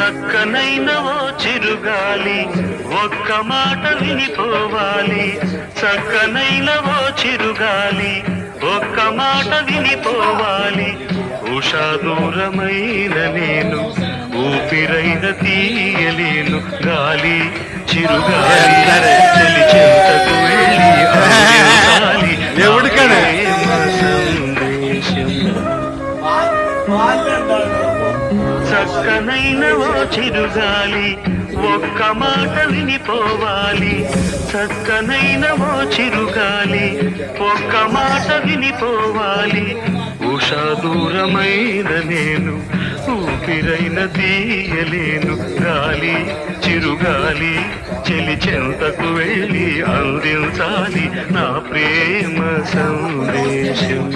చక్కనైన ఓ చిరుగాలి ఒక్క మాట వినిపోవాలి. చక్కనైన ఓ చిరుగాలి ఒక్క మాట వినిపోవాలి. ఉషా దూరమైన నేను ఊపిరైన తీయలేను. గాలి చిరుగాలి చలి చెంతకు వెళ్ళి అందించాలి ప్రేమ సందేశం. చక్కనైన ఓ చిరుగాలి ఒక్క మాట వినిపోవాలి. చక్కనైన ఓ చిరుగాలి ఒక్క మాట వినిపోవాలి. ఉషా దూరమైన నేను ఊపిరైన తీయలేను. గాలి చిరుగాలి చెలి చెంతకు వెళ్ళి అందించాలి నా ప్రేమ సందేశం.